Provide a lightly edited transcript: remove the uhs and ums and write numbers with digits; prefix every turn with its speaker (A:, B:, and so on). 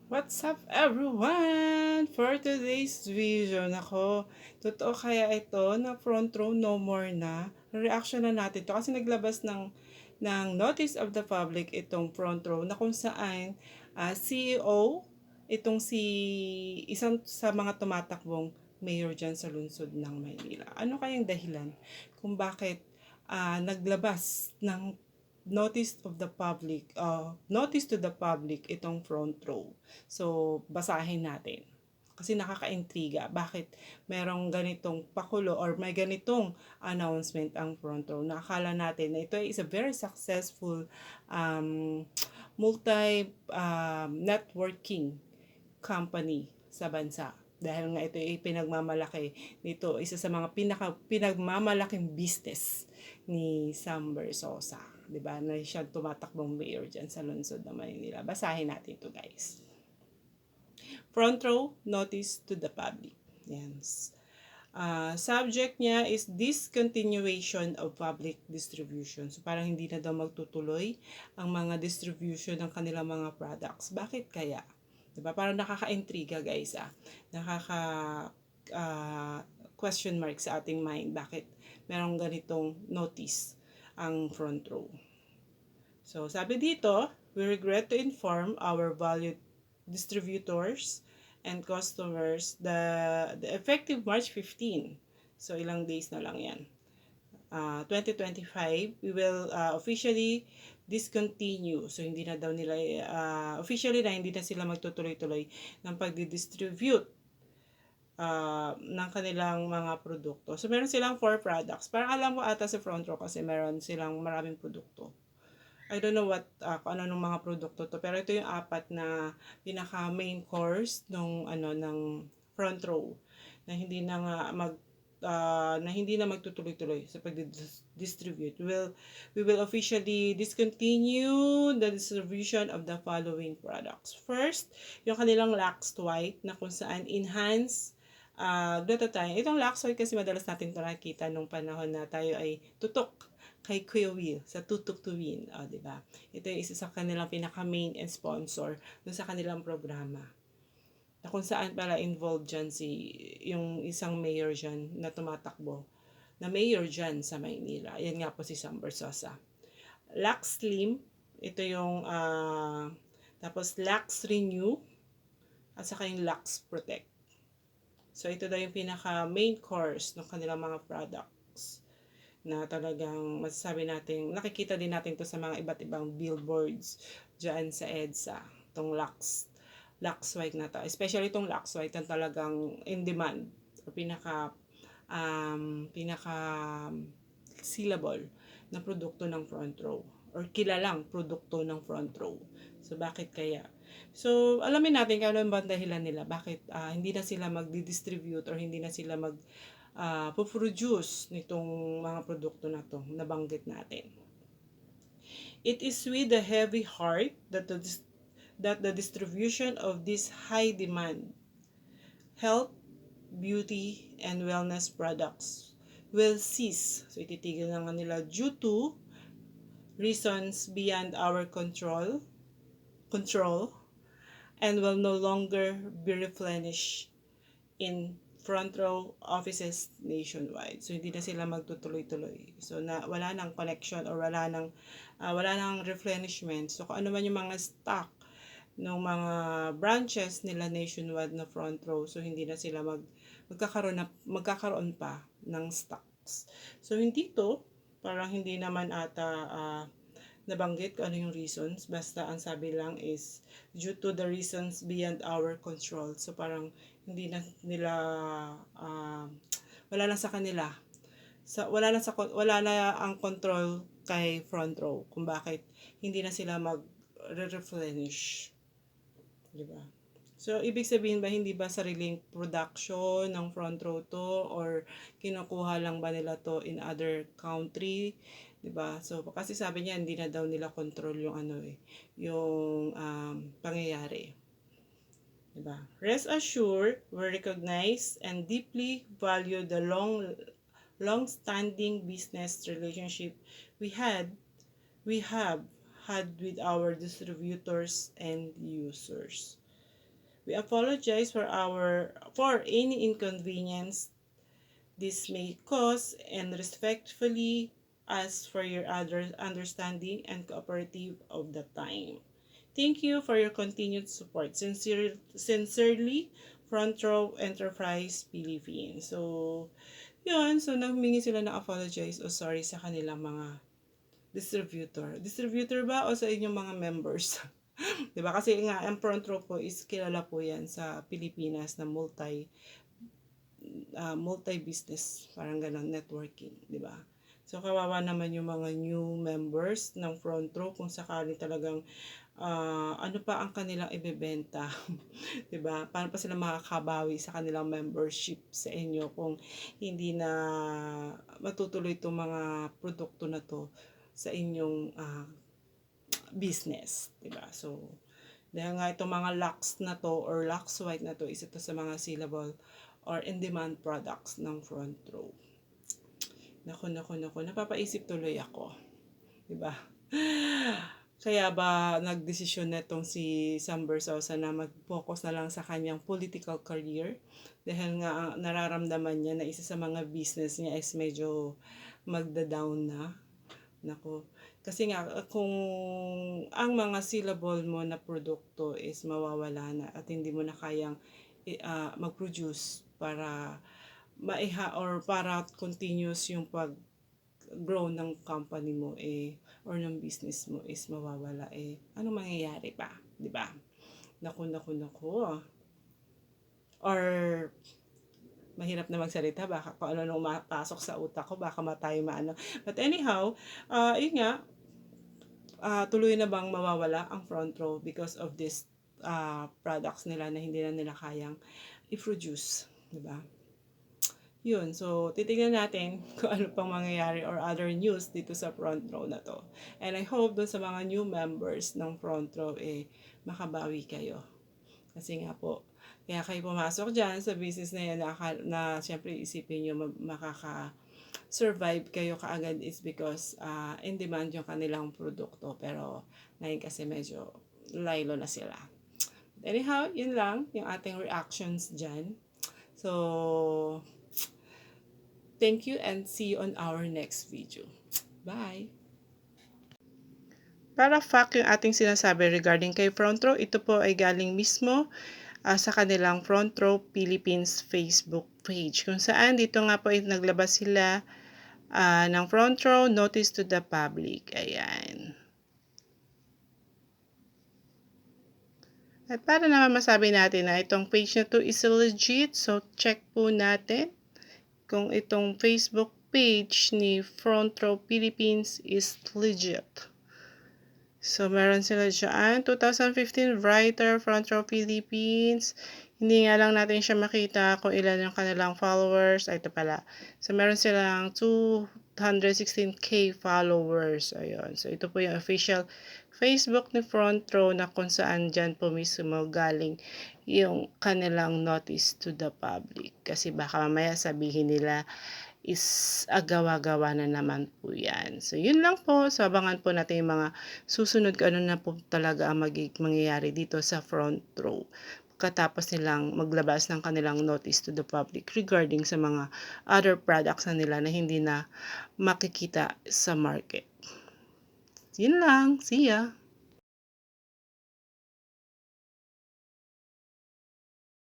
A: What's up everyone? For today's video, nako, totoo kaya ito na front row no more na? Reaction na natin to kasi naglabas ng notice of the public itong front row na kung saan CEO, itong si isang sa mga tumatakbong mayor dyan sa lungsod ng Maynila. Ano kayang dahilan kung bakit naglabas ng notice to the public itong front row. So, basahin natin. Kasi nakakaintriga, bakit merong ganitong pakulo or may ganitong announcement ang front row. Nakakala natin na ito is a very successful multi-networking company sa bansa. Dahil nga ito ay pinagmamalaki nito, isa sa mga pinagmamalaking business ni Sam Bersosa. 'Di ba? Na siya tumatakbong mayor diyan sa lungsod ng Maynila. Basahin natin 'to, guys. Front row notice to the public. Yan. Subject niya is discontinuation of public distribution. So parang hindi na daw magtutuloy ang mga distribution ng kanilang mga products. Bakit kaya? 'Di ba? Parang nakaka-intriga, guys, Nakaka uh, question mark sa ating mind. Bakit merong ganitong notice ang front row? So, sabi dito, we regret to inform our valued distributors and customers the effective March 15. So, ilang days na lang yan. 2025, we will officially discontinue. So, hindi na daw nila, officially na hindi na sila magtutuloy-tuloy ng pagdidistribute ng kanilang mga produkto. So, meron silang 4 products. Parang alam ko ata sa front row kasi meron silang maraming produkto. I don't know kung ano nung mga produkto to, pero ito yung 4 na pinaka main course ng front row na hindi na nga na hindi na magtutuloy-tuloy sa pag-distribute. We will officially discontinue the distribution of the following products. First, yung kanilang Lax White na kung saan enhance glutathione. Itong Lax White kasi madalas natin ito nakikita nung panahon na tayo ay tutok kay Kuya Will sa Tutok to Win. O, diba? Ito yung isa sa kanilang pinaka-main and sponsor dun sa kanilang programa. Na kung saan pala involved dyan yung isang mayor dyan na tumatakbo. Na mayor dyan sa Maynila. Yan nga po si Sam Bersosa. Lux Slim, ito yung tapos Lux Renew at saka yung Lux Protect. So ito daw yung pinaka main course ng kanilang mga products na talagang masasabi natin, nakikita din natin to sa mga iba't ibang billboards dyan sa EDSA, itong Lux White na to. Especially itong Lux White na talagang in demand o pinaka syllable na produkto ng front row or kilalang produkto ng front row. So, bakit kaya? So, alamin natin kung ano ba dahilan nila. Bakit hindi na sila magdi-distribute or hindi na sila po-produce nitong mga produkto na to nabanggit natin. It is with a heavy heart that the distribution of this high demand health, beauty, and wellness products will cease. So ititigil na nga nila due to reasons beyond our control and will no longer be replenished in front row offices nationwide. So hindi na sila magtutuloy-tuloy. So wala nang connection or wala nang replenishment. So kung ano man yung mga stock ng mga branches nila nationwide na front row, so hindi na sila magkakaroon pa ng stocks. So hindi to, parang hindi naman ata nabanggit kung ano yung reasons. Basta ang sabi lang is due to the reasons beyond our control. So parang hindi na nila wala na sa kanila. Wala na ang control kay front row kung bakit hindi na sila mag-replenish. Di ba? So, ibig sabihin ba, hindi ba sariling production ng front row to or kinukuha lang ba nila to in other country? 'Di ba? So, kasi sabi niya, hindi na daw nila control yung yung pangyayari. 'Di ba? Rest assured, we recognize and deeply value the long-standing business relationship we have had with our distributors and users. We apologize for any inconvenience this may cause and respectfully ask for your other understanding and cooperative of the time. Thank you for your continued support. Sincerely, Front Row Enterprise Philippines. So, yun. So, nagmingi sila ng apologize o sorry sa kanilang mga distributor. Distributor ba o sa inyong mga members? 'Di ba? Kasi nga, ang Front Row po is kilala po yan sa Pilipinas na multi-business, parang ganun, networking, di ba? So, kawawa naman yung mga new members ng Front Row kung sakali talagang ano pa ang kanilang ibebenta, di ba? Paano pa sila makakabawi sa kanilang membership sa inyo kung hindi na matutuloy itong mga produkto na to sa inyong business, di ba? So, dahil nga itong mga Lux na to or Lux White na to is ito sa mga sellable or in-demand products ng Front Row. Naku, napapaisip tuloy ako. Diba? Kaya ba nagdesisyon na itong si Sam Bersosa na mag-focus na lang sa kanyang political career? Dahil nga nararamdaman niya na isa sa mga business niya is medyo magda-down na. Naku. Kasi nga, kung ang mga sellable mo na produkto is mawawala na at hindi mo na kayang mag-produce para maiha or para continuous yung pag-grow ng company mo or ng business mo is mawawala ano mangyayari pa, 'di ba? Naku. Or mahirap na magsalita, baka kung ano nung mapasok sa utak ko, baka matayo maano. But anyhow, yun nga, tuloy na bang mawawala ang Front Row because of this products nila na hindi na nila kayang i-produce, di ba? Yun, so titingnan natin kung ano pang mangyayari or other news dito sa Front Row na to. And I hope dun sa mga new members ng Front Row makabawi kayo. Kasi nga po, kaya kayo pumasok dyan sa business na yan na syempre isipin nyo makaka-survive kayo kaagad is because in demand yung kanilang produkto. Pero ngayon kasi medyo laylo na sila. Anyhow, yun lang yung ating reactions dyan. So, thank you and see you on our next video. Bye! Para fact yung ating sinasabi regarding kay Front Row, ito po ay galing mismo sa kanilang Front Row Philippines Facebook page. Kung saan dito nga po ay naglabas sila ng Front Row Notice to the Public. Ayan. At para naman masabi natin na itong page na to is legit, so check po natin kung itong Facebook page ni Front Row Philippines is legit. So, meron sila dyan. 2015 writer, Front Row Philippines. Hindi nga lang natin siya makita kung ilan yung kanilang followers. Ito pala. So, meron silang 216k followers. Ayun. So, ito po yung official Facebook ni Front Row na kung saan dyan po mismo galing yung kanilang notice to the public. Kasi baka mamaya sabihin nila is agawa-gawa na naman po yan. So, yun lang po. So, abangan po natin yung mga susunod kung ano na po talaga ang mangyayari dito sa Front Row. Katapos nilang maglabas ng kanilang notice to the public regarding sa mga other products na nila na hindi na makikita sa market. Yun lang. See ya!